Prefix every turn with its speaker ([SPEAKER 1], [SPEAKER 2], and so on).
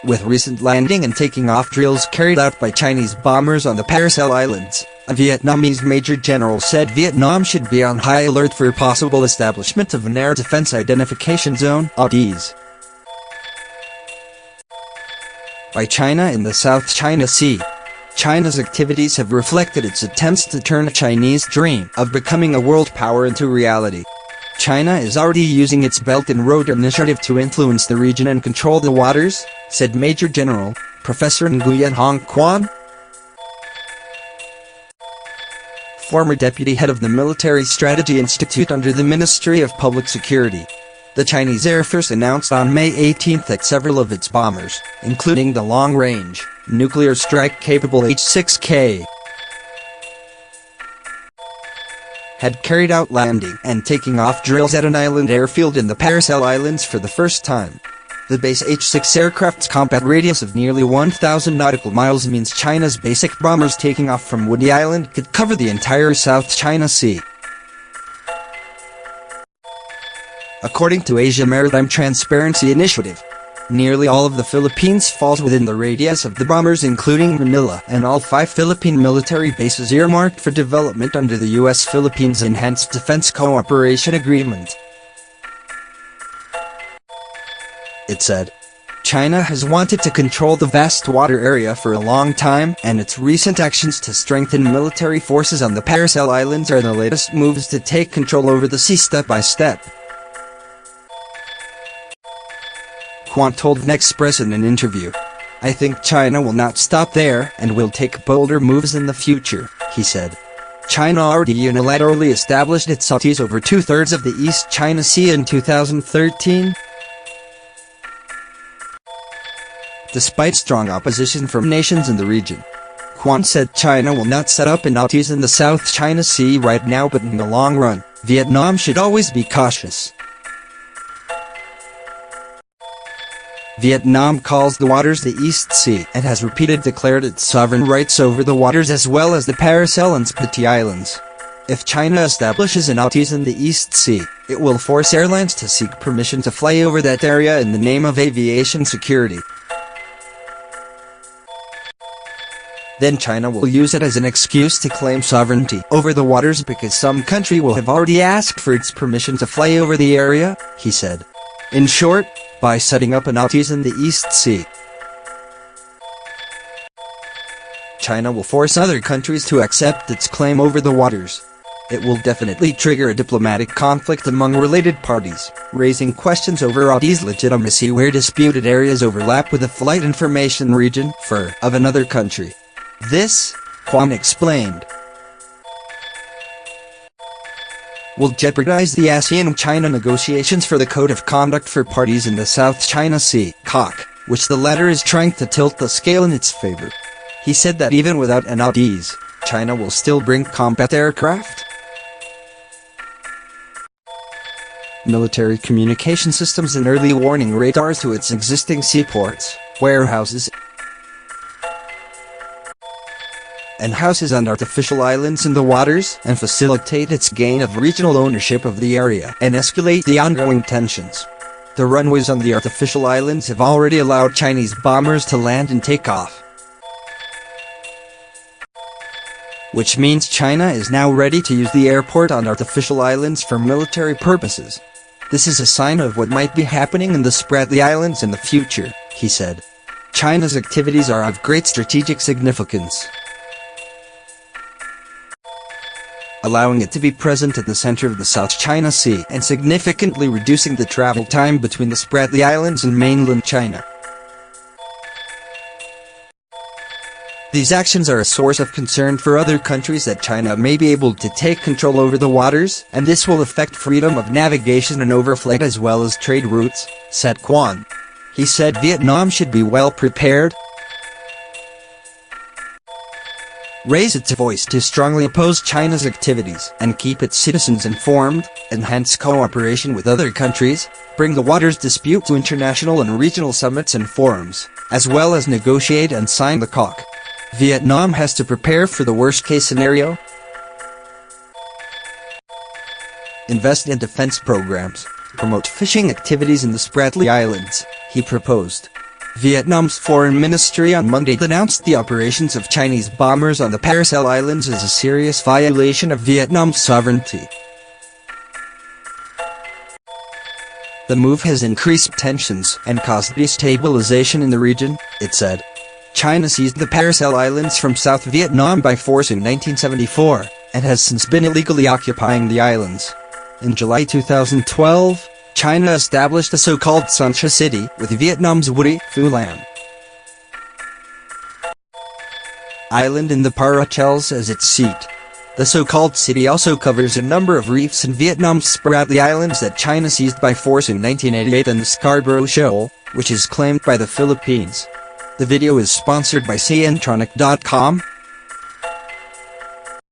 [SPEAKER 1] With recent landing and taking off drills carried out by Chinese bombers on the Paracel Islands, a Vietnamese major general said Vietnam should be on high alert for possible establishment of an air defense identification zone (ADIZ) by China in the South China Sea. China's activities have reflected its attempts to turn a Chinese dream of becoming a world power into reality. China is already using its Belt and Road Initiative to influence the region and control the waters, said Major General Professor Nguyen Hong Quan, former deputy head of the Military Strategy Institute under the Ministry of Public Security. The Chinese Air Force announced on May 18 that several of its bombers, including the long-range, nuclear strike-capable H-6K, had carried out landing and taking off drills at an island airfield in the Paracel Islands for the first time. The base H-6 aircraft's combat radius of nearly 1,000 nautical miles means China's basic bombers taking off from Woody Island could cover the entire South China Sea. According to Asia Maritime Transparency Initiative, nearly all of the Philippines falls within the radius of the bombers, including Manila and all 5 Philippine military bases earmarked for development under the U.S.-Philippines Enhanced Defense Cooperation Agreement. It said, China has wanted to control the vast water area for a long time, and its recent actions to strengthen military forces on the Paracel Islands are the latest moves to take control over the sea step by step. Quan told an Express in an interview, "I think China will not stop there and will take bolder moves in the future," he said. China already unilaterally established its ADIZ over 2/3 of the East China Sea in 2013. Despite strong opposition from nations in the region, Quan said China will not set up an ADIZ in the South China Sea right now, but in the long run, Vietnam should always be cautious. Vietnam calls the waters the East Sea and has repeatedly declared its sovereign rights over the waters as well as the Paracel and Spratly Islands. If China establishes an ADIZ in the East Sea, it will force airlines to seek permission to fly over that area in the name of aviation security. Then China will use it as an excuse to claim sovereignty over the waters because some country will have already asked for its permission to fly over the area, he said. In short, by setting up an ADIZ in the East Sea, China will force other countries to accept its claim over the waters. It will definitely trigger a diplomatic conflict among related parties, raising questions over ADIZ legitimacy where disputed areas overlap with the flight information region of another country. This, Quan explained, will jeopardize the ASEAN-China negotiations for the Code of Conduct for Parties in the South China Sea (COC), which the latter is trying to tilt the scale in its favor. He said that even without an ADIZ, China will still bring combat aircraft, military communication systems and early warning radars to its existing seaports, warehouses, and houses on artificial islands in the waters, and facilitate its gain of regional ownership of the area and escalate the ongoing tensions. The runways on the artificial islands have already allowed Chinese bombers to land and take off, which means China is now ready to use the airport on artificial islands for military purposes. This is a sign of what might be happening in the Spratly Islands in the future, he said. China's activities are of great strategic significance, allowing it to be present at the center of the South China Sea and significantly reducing the travel time between the Spratly Islands and mainland China. These actions are a source of concern for other countries that China may be able to take control over the waters, and this will affect freedom of navigation and overflight as well as trade routes, said Quan. He said Vietnam should be well prepared, raise its voice to strongly oppose China's activities, and keep its citizens informed, enhance cooperation with other countries, bring the waters dispute to international and regional summits and forums, as well as negotiate and sign the COC. Vietnam has to prepare for the worst-case scenario, invest in defense programs, promote fishing activities in the Spratly Islands, he proposed. Vietnam's foreign ministry on Monday denounced the operations of Chinese bombers on the Paracel Islands as a serious violation of Vietnam's sovereignty. The move has increased tensions and caused destabilization in the region, it said. China seized the Paracel Islands from South Vietnam by force in 1974, and has since been illegally occupying the islands. In July 2012, China established the so-called Son Cha City with Vietnam's Woody Phu Lam Island in the Paracels as its seat. The so-called city also covers a number of reefs in Vietnam's Spratly Islands that China seized by force in 1988 and the Scarborough Shoal, which is claimed by the Philippines. The video is sponsored by CNtronic.com.